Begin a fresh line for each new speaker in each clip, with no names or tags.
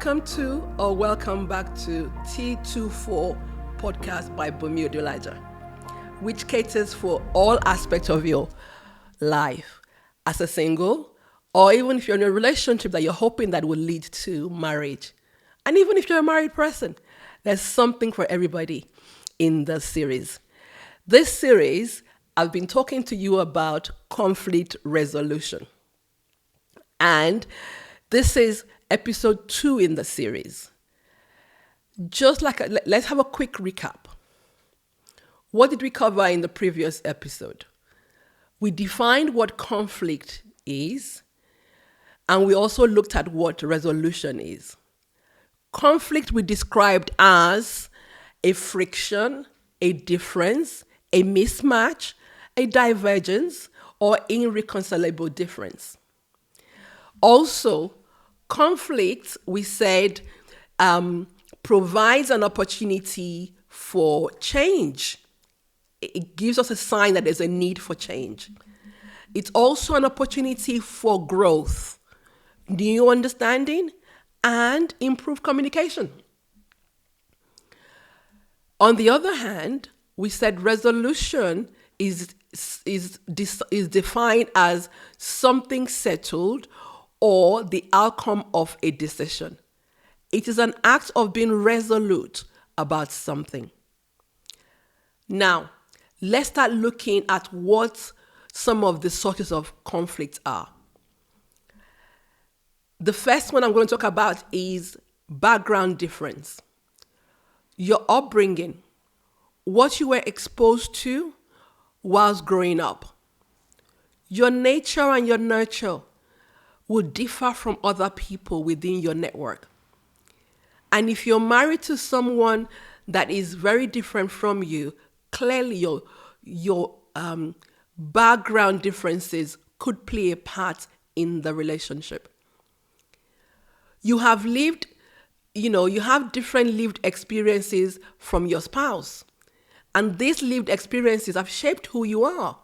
Welcome back to T24 podcast by Bunmi Odulaja, which caters for all aspects of your life as a single, or even if you're in a relationship that you're hoping that will lead to marriage. And even if you're a married person, there's something for everybody in the series. This series, I've been talking to you about conflict resolution. And this is episode 2 in the series. Let's have a quick recap. What did we cover in the previous episode? We defined what conflict is, and we also looked at what resolution is. Conflict we described as a friction, a difference, a mismatch, a divergence, or irreconcilable difference. Also, conflict, we said, provides an opportunity for change. It gives us a sign that there's a need for change. It's also an opportunity for growth, new understanding, and improved communication. On the other hand, we said resolution is defined as something settled or the outcome of a decision. It is an act of being resolute about something. Now, let's start looking at what some of the sources of conflict are. The first one I'm going to talk about is background difference. Your upbringing, what you were exposed to whilst growing up. Your nature and your nurture will differ from other people within your network. And if you're married to someone that is very different from you, clearly your background differences could play a part in the relationship. You have different lived experiences from your spouse. And these lived experiences have shaped who you are.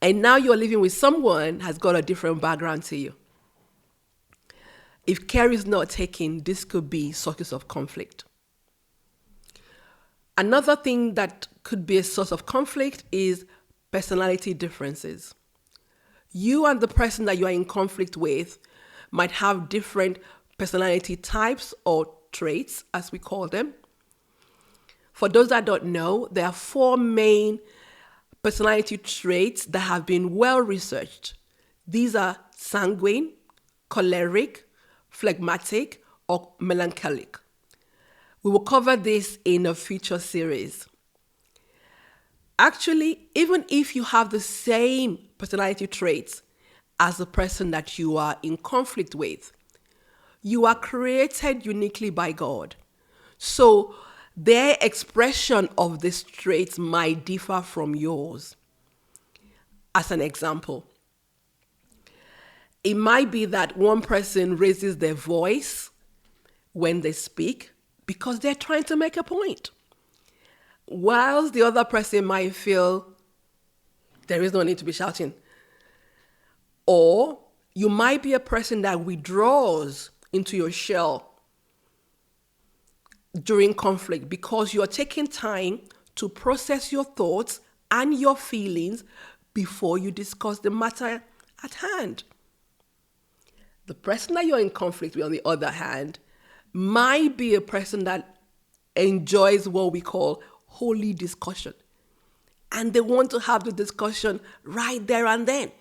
And now you're living with someone has got a different background to you. If care is not taken, this could be sources of conflict. Another thing that could be a source of conflict is personality differences. You and the person that you are in conflict with might have different personality types or traits, as we call them. For those that don't know, there are 4 main personality traits that have been well researched. These are sanguine, choleric, phlegmatic, or melancholic. We will cover this in a future series. Actually, even if you have the same personality traits as the person that you are in conflict with, you are created uniquely by God. So their expression of these traits might differ from yours. As an example, it might be that one person raises their voice when they speak because they're trying to make a point, whilst the other person might feel there is no need to be shouting. Or you might be a person that withdraws into your shell during conflict because you're taking time to process your thoughts and your feelings before you discuss the matter at hand. The person that you're in conflict with, on the other hand, might be a person that enjoys what we call holy discussion. And they want to have the discussion right there and then.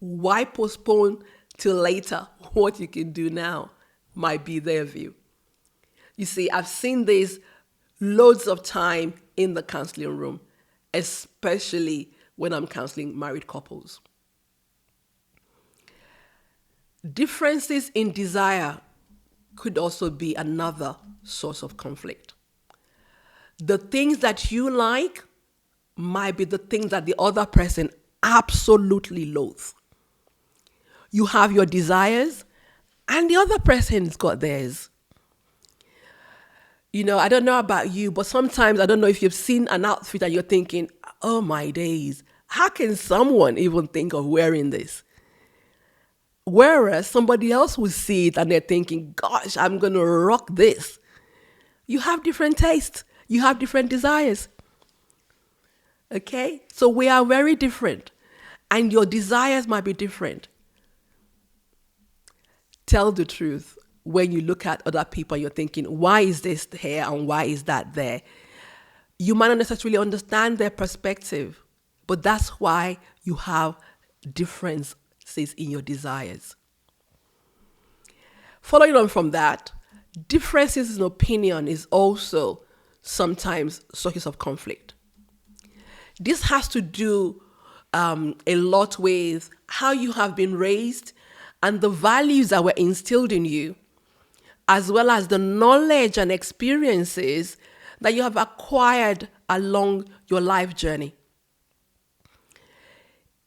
Why postpone till later? What you can do now might be their view. You see, I've seen this loads of time in the counseling room, especially when I'm counseling married couples. Differences in desire could also be another source of conflict. The things that you like might be the things that the other person absolutely loathes. You have your desires, and the other person's got theirs. I don't know about you, but sometimes I don't know if you've seen an outfit and you're thinking, oh my days, how can someone even think of wearing this? Whereas somebody else will see it and they're thinking, gosh, I'm going to rock this. You have different tastes. You have different desires. Okay? So we are very different. And your desires might be different. Tell the truth. When you look at other people, you're thinking, why is this here and why is that there? You might not necessarily understand their perspective, but that's why you have differences in your desires. Following on from that, differences in opinion is also sometimes sources of conflict. This has to do a lot with how you have been raised and the values that were instilled in you, as well as the knowledge and experiences that you have acquired along your life journey.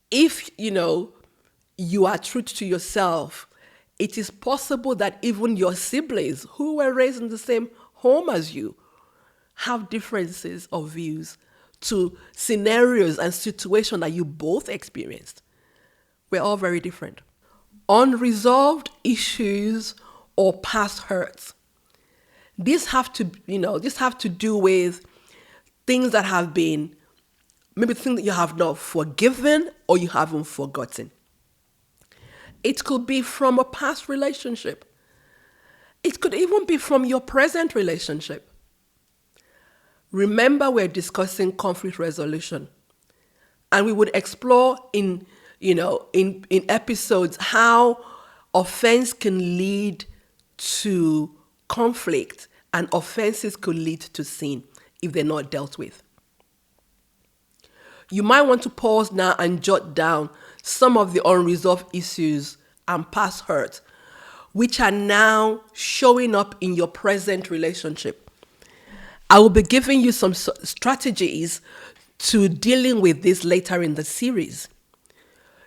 If, you are true to yourself, it is possible that even your siblings who were raised in the same home as you have differences of views to scenarios and situations that you both experienced. We're all very different. Unresolved issues or past hurts. These have to do with things that have been, maybe things that you have not forgiven or you haven't forgotten. It could be from a past relationship. It could even be from your present relationship. Remember, we're discussing conflict resolution. And we would explore in episodes how offense can lead to conflict and offenses could lead to sin if they're not dealt with. You might want to pause now and jot down some of the unresolved issues and past hurts, which are now showing up in your present relationship. I will be giving you some strategies to dealing with this later in the series.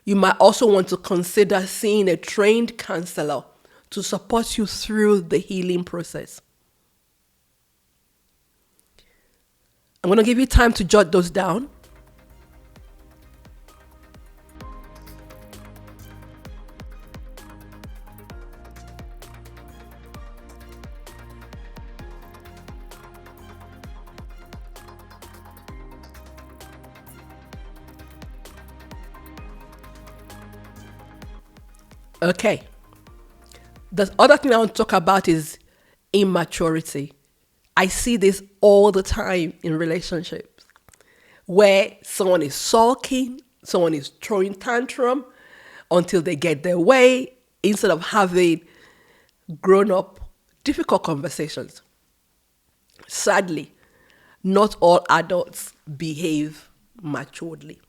You might also want to consider seeing a trained counselor to support you through the healing process. I'm going to give you time to jot those down. Okay. The other thing I want to talk about is immaturity. I see this all the time in relationships where someone is sulking, someone is throwing tantrum until they get their way instead of having grown up difficult conversations. Sadly, not all adults behave maturely.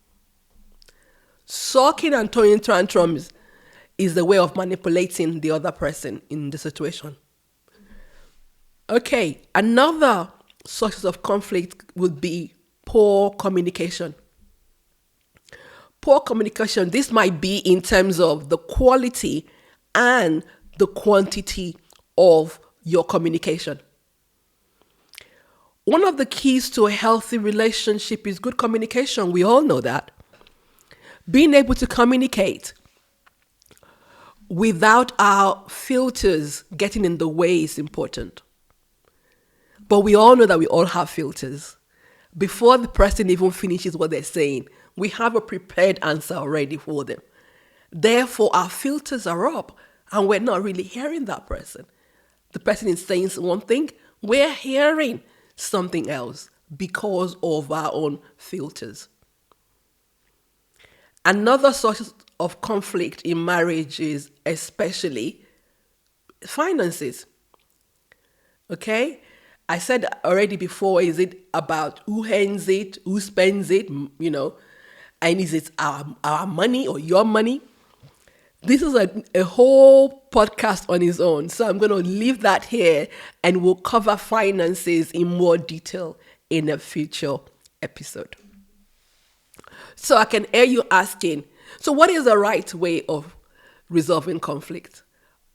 Sulking and throwing tantrums is the way of manipulating the other person in the situation. Okay, another source of conflict would be poor communication. Poor communication, this might be in terms of the quality and the quantity of your communication. One of the keys to a healthy relationship is good communication. We all know that. Being able to communicate without our filters getting in the way is important. But we all know that we all have filters. Before the person even finishes what they're saying, we have a prepared answer already for them. Therefore, our filters are up and we're not really hearing that person. The person is saying one thing, we're hearing something else because of our own filters. Another source of conflict in marriage is especially finances. Okay? I said already before, is it about who earns it, who spends it, and is it our money or your money? This is a whole podcast on its own. So I'm going to leave that here and we'll cover finances in more detail in a future episode. So I can hear you asking, so what is the right way of resolving conflict?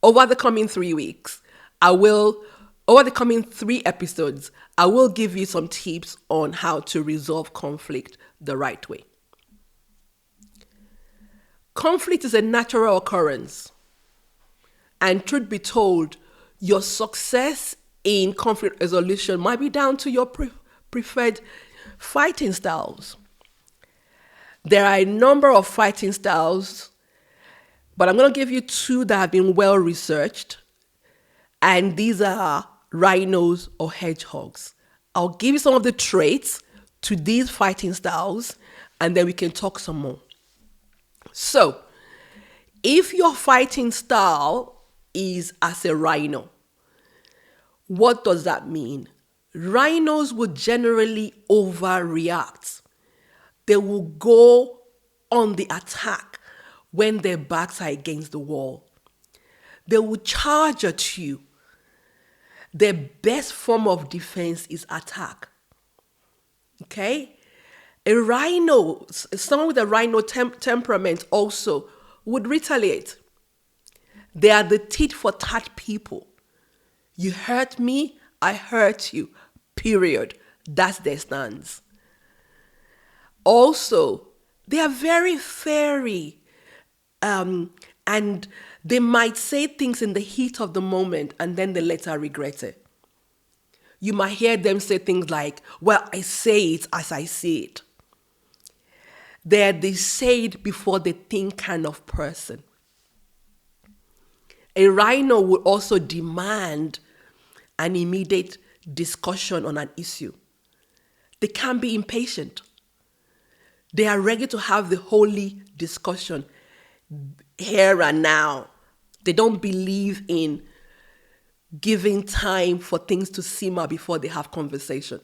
Over the coming 3 weeks, over the coming 3 episodes, I will give you some tips on how to resolve conflict the right way. Conflict is a natural occurrence. And truth be told, your success in conflict resolution might be down to your preferred fighting styles. There are a number of fighting styles, but I'm going to give you two that have been well researched. And these are rhinos or hedgehogs. I'll give you some of the traits to these fighting styles, and then we can talk some more. So, if your fighting style is as a rhino, what does that mean? Rhinos will generally overreact. They will go on the attack when their backs are against the wall. They will charge at you. Their best form of defense is attack. Okay? A rhino, someone with a rhino temperament also would retaliate. They are the tit for tat people. You hurt me, I hurt you. Period. That's their stance. Also, they are very fiery, and they might say things in the heat of the moment and then they later regret it. You might hear them say things like, well, I say it as I see it. They're the say it before they think kind of person. A rhino would also demand an immediate discussion on an issue. They can be impatient. They are ready to have the holy discussion here and now. They don't believe in giving time for things to simmer before they have conversation.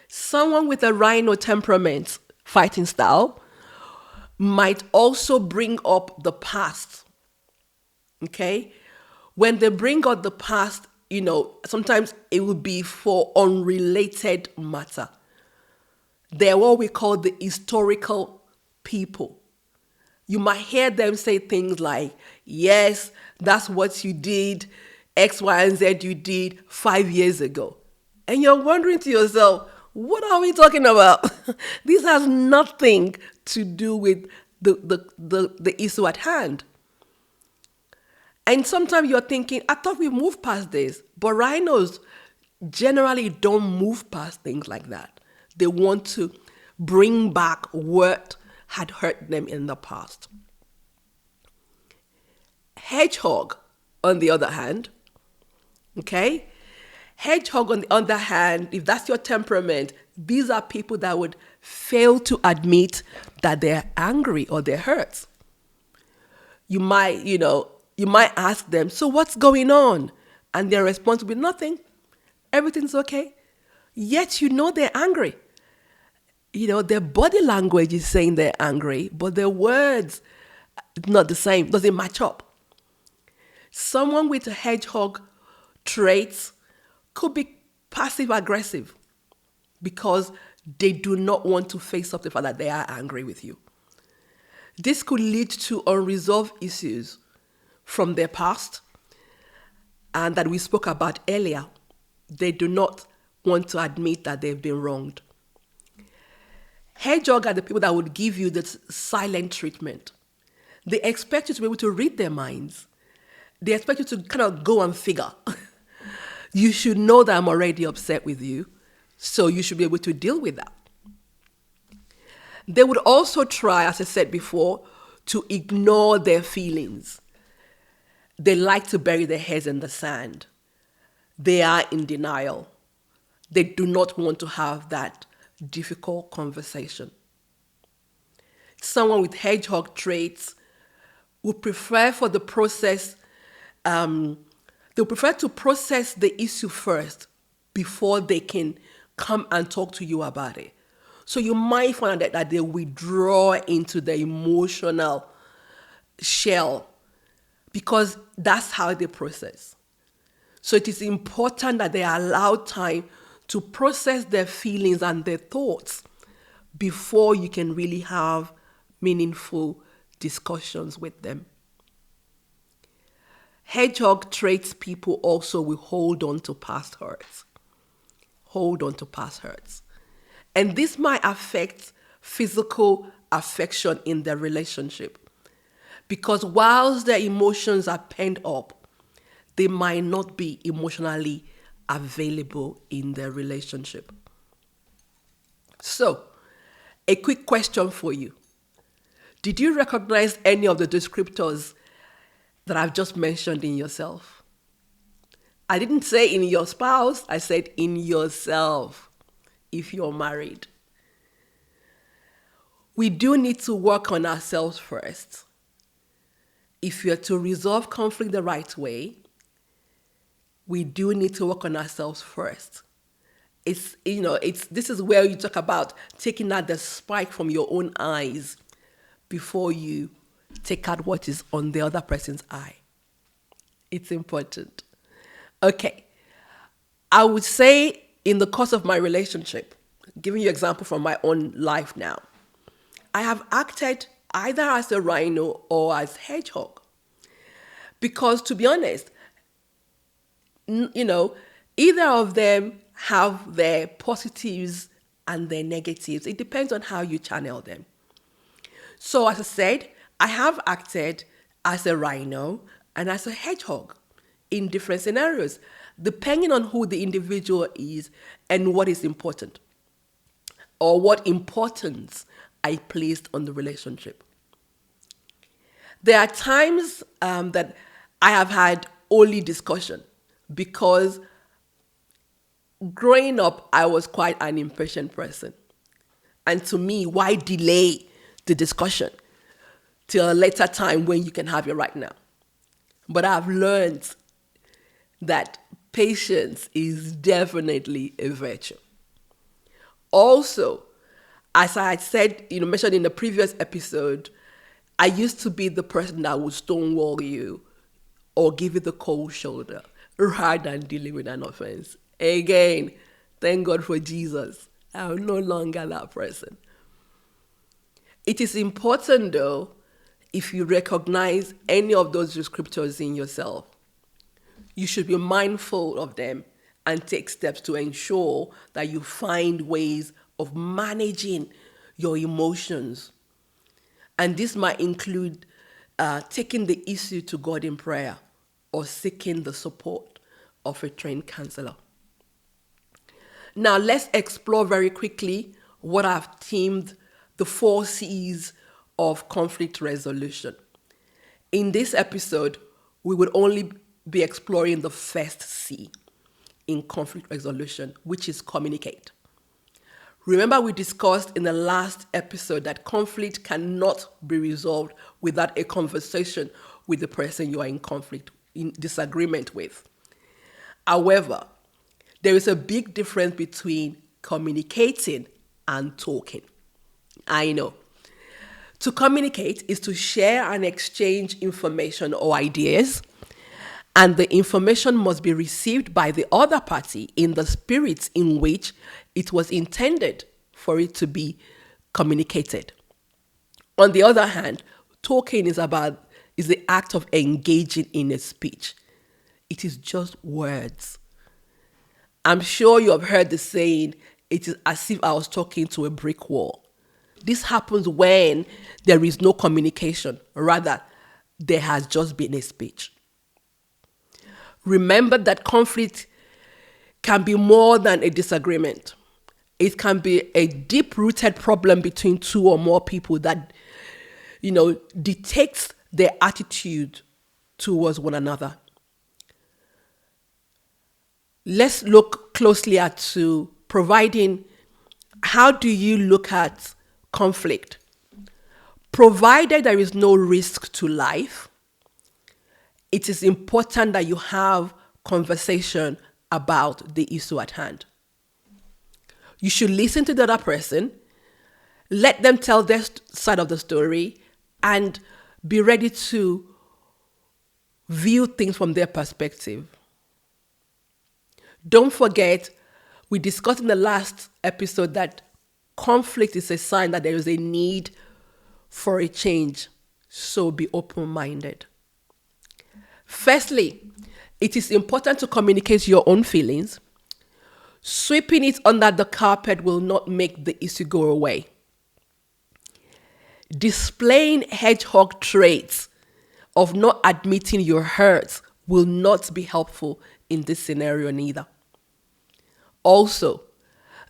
Someone with a rhino temperament, fighting style, might also bring up the past. Okay? When they bring up the past, sometimes it will be for unrelated matter. They're what we call the historical people. You might hear them say things like, yes, that's what you did, X, Y, and Z you did 5 years ago. And you're wondering to yourself, what are we talking about? This has nothing to do with the issue at hand. And sometimes you're thinking, I thought we moved past this. But rhinos generally don't move past things like that. They want to bring back what had hurt them in the past. Hedgehog, on the other hand, okay? Hedgehog, on the other hand, if that's your temperament, these are people that would fail to admit that they're angry or they're hurt. You might ask them, so what's going on? And their response will be nothing. Everything's okay. Yet they're angry. Their body language is saying they're angry, but their words not the same, doesn't match up. Someone with a hedgehog traits could be passive-aggressive because they do not want to face up the fact that they are angry with you. This could lead to unresolved issues from their past and that we spoke about earlier. They do not want to admit that they've been wronged. Hedgehog are the people that would give you this silent treatment. They expect you to be able to read their minds. They expect you to kind of go and figure. You should know that I'm already upset with you, so you should be able to deal with that. They would also try, as I said before, to ignore their feelings. They like to bury their heads in the sand. They are in denial. They do not want to have that difficult conversation. Someone with hedgehog traits would prefer for the process, they prefer to process the issue first before they can come and talk to you about it. So you might find that they withdraw into the emotional shell because that's how they process. So it is important that they are allowed time to process their feelings and their thoughts before you can really have meaningful discussions with them. Hedgehog traits people also will hold on to past hurts. And this might affect physical affection in their relationship Because whilst their emotions are pent up, they might not be emotionally available in their relationship. So, a quick question for you. Did you recognize any of the descriptors that I've just mentioned in yourself? I didn't say in your spouse, I said in yourself, if you're married. We do need to work on ourselves first. If you're to resolve conflict the right way, we do need to work on ourselves first. This is where you talk about taking out the spike from your own eyes before you take out what is on the other person's eye. It's important. Okay. I would say in the course of my relationship, giving you an example from my own life now, I have acted either as a rhino or as hedgehog. Because to be honest, either of them have their positives and their negatives. It depends on how you channel them. So as I said, I have acted as a rhino and as a hedgehog in different scenarios, depending on who the individual is and what is important, or what importance I placed on the relationship. There are times that I have had only discussion because growing up, I was quite an impatient person. And to me, why delay the discussion till a later time when you can have it right now? But I've learned that patience is definitely a virtue. Also, as I had said, mentioned in the previous episode, I used to be the person that would stonewall you or give you the cold shoulder rather than dealing with an offense. Again, thank God for Jesus. I'm no longer that person. It is important, though, if you recognize any of those descriptors in yourself, you should be mindful of them and take steps to ensure that you find ways of managing your emotions. And this might include taking the issue to God in prayer or seeking the support of a trained counselor. Now, let's explore very quickly what I've termed the 4 C's of conflict resolution. In this episode, we would only be exploring the first C in conflict resolution, which is communicate. Remember, we discussed in the last episode that conflict cannot be resolved without a conversation with the person you are in conflict, in disagreement with. However, there is a big difference between communicating and talking. I know. To communicate is to share and exchange information or ideas, and the information must be received by the other party in the spirit in which it was intended for it to be communicated. On the other hand, talking is the act of engaging in a speech. It is just words. I'm sure you have heard the saying, it is as if I was talking to a brick wall. This happens when there is no communication. Rather, there has just been a speech. Remember that conflict can be more than a disagreement. It can be a deep-rooted problem between 2 or more people that, dictates their attitude towards one another. Let's look closely at providing, how do you look at conflict? Provided there is no risk to life, it is important that you have conversation about the issue at hand. You should listen to the other person, let them tell their side of the story, and be ready to view things from their perspective. Don't forget, we discussed in the last episode that conflict is a sign that there is a need for a change, so be open-minded. Firstly, it is important to communicate your own feelings. Sweeping it under the carpet will not make the issue go away. Displaying hedgehog traits of not admitting your hurts will not be helpful in this scenario neither. Also,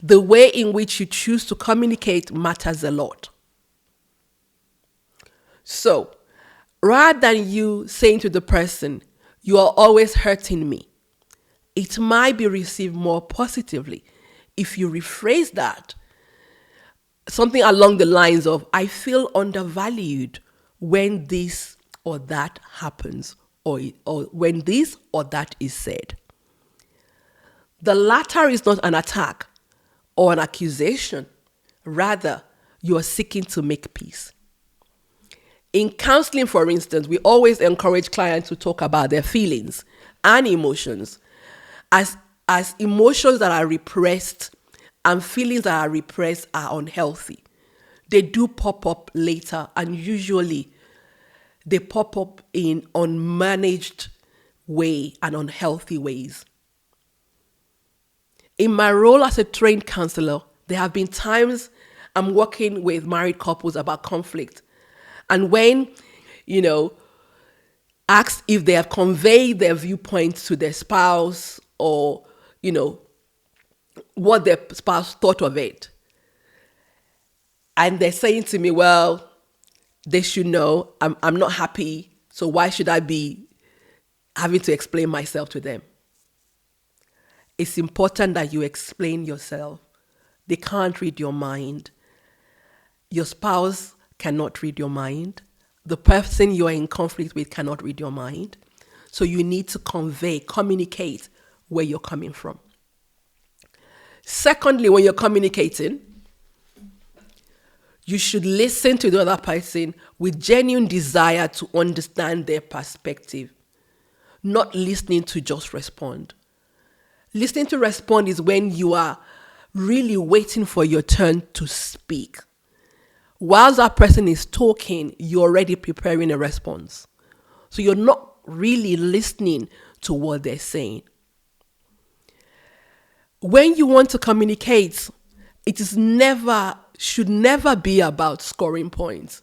the way in which you choose to communicate matters a lot. So, rather than you saying to the person, "You are always hurting me," it might be received more positively if you rephrase that. Something along the lines of, "I feel undervalued when this or that happens," or when this or that is said. The latter is not an attack or an accusation. Rather, you are seeking to make peace. In counseling, for instance, we always encourage clients to talk about their feelings and emotions as emotions that are repressed and feelings that are repressed are unhealthy. They do pop up later, and usually they pop up in unmanaged way and unhealthy ways. In my role as a trained counselor, there have been times I'm working with married couples about conflict. And when, asked if they have conveyed their viewpoints to their spouse or, what their spouse thought of it. And they're saying to me, "Well, they should know I'm not happy, so why should I be having to explain myself to them?" It's important that you explain yourself. They can't read your mind. Your spouse cannot read your mind. The person you are in conflict with cannot read your mind. So you need to communicate where you're coming from. Secondly, when you're communicating, you should listen to the other person with genuine desire to understand their perspective, not listening to just respond. Listening to respond is when you are really waiting for your turn to speak. While that person is talking, you're already preparing a response. So you're not really listening to what they're saying. When you want to communicate, should never be about scoring points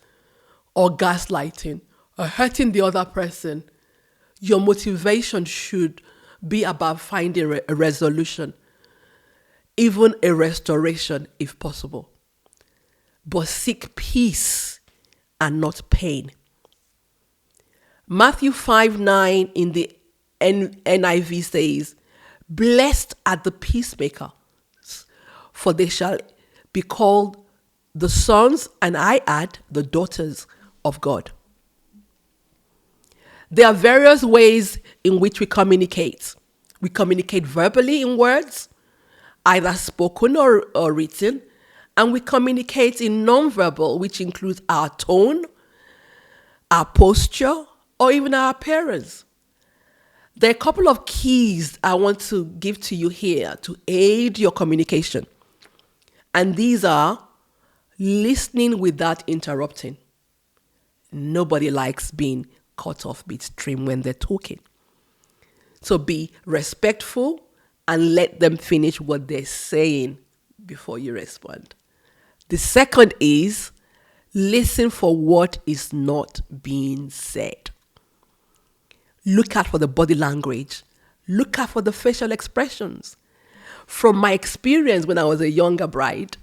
or gaslighting or hurting the other person. Your motivation should be about finding a resolution, even a restoration if possible. But seek peace and not pain. Matthew 5:9 in the NIV says, "Blessed are the peacemakers, for they shall be called the sons," and I add, the daughters of God. There are various ways in which we communicate. We communicate verbally in words, either spoken or written, and we communicate in nonverbal, which includes our tone, our posture, or even our appearance. There are a couple of keys I want to give to you here to aid your communication. And these are listening without interrupting. Nobody likes being cut off midstream when they're talking. So be respectful and let them finish what they're saying before you respond. The second is listen for what is not being said. Look out for the body language. Look out for the facial expressions. From my experience when I was a younger bride,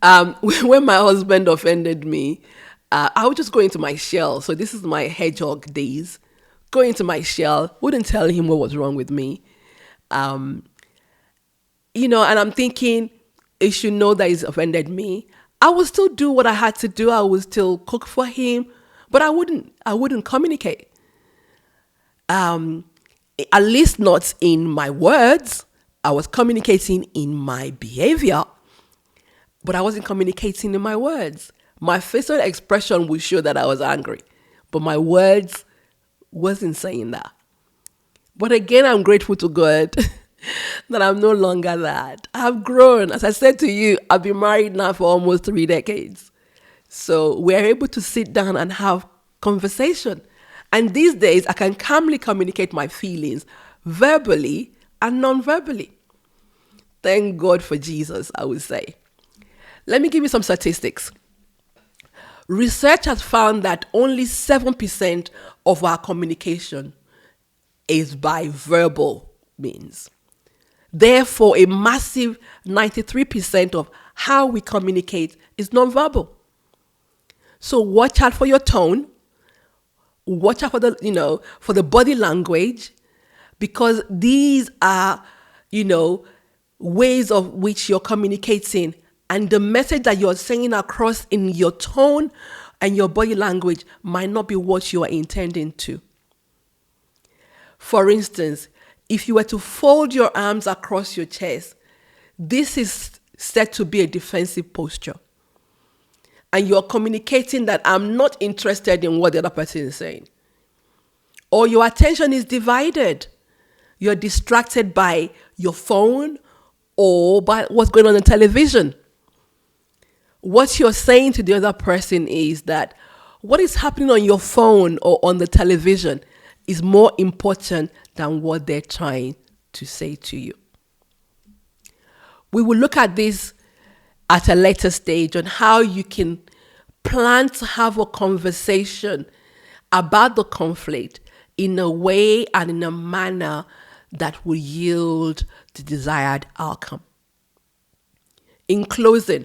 when my husband offended me, I would just go into my shell. So this is my hedgehog days. Go into my shell, wouldn't tell him what was wrong with me. And I'm thinking, he should know that he's offended me. I would still do what I had to do. I would still cook for him, but I wouldn't communicate. At least not in my words. I was communicating in my behavior, but I wasn't communicating in my words. My facial expression would show that I was angry, but my words wasn't saying that. But again, I'm grateful to God that I'm no longer that. I've grown. As I said to you, I've been married now for almost 3 decades. So we're able to sit down and have conversation. And these days, I can calmly communicate my feelings verbally and non-verbally. Thank God for Jesus, I would say. Let me give you some statistics. Research has found that only 7% of our communication is by verbal means. Therefore, a massive 93% of how we communicate is nonverbal. So watch out for your tone. Watch out for the body language, because these are, ways of which you're communicating, and the message that you're sending across in your tone and your body language might not be what you are intending to. For instance, if you were to fold your arms across your chest, this is said to be a defensive posture. And you're communicating that I'm not interested in what the other person is saying. Or your attention is divided. You're distracted by your phone or by what's going on in television. What you're saying to the other person is that what is happening on your phone or on the television is more important than what they're trying to say to you. We will look at this at a later stage on how you can plan to have a conversation about the conflict in a way and in a manner that will yield the desired outcome. In closing,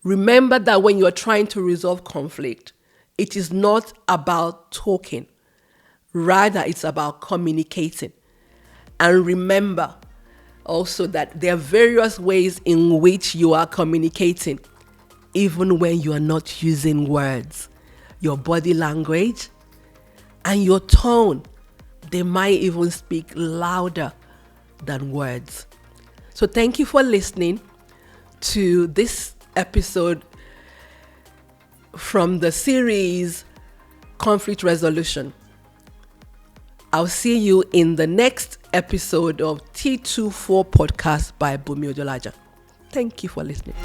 remember that when you're trying to resolve conflict, it is not about talking. Rather, it's about communicating. And remember also that there are various ways in which you are communicating, even when you are not using words. Your body language and your tone, they might even speak louder than words. So thank you for listening to this episode from the series Conflict Resolution. I'll see you in the next episode of T24 Podcast by Bunmi Odulaja. Thank you for listening.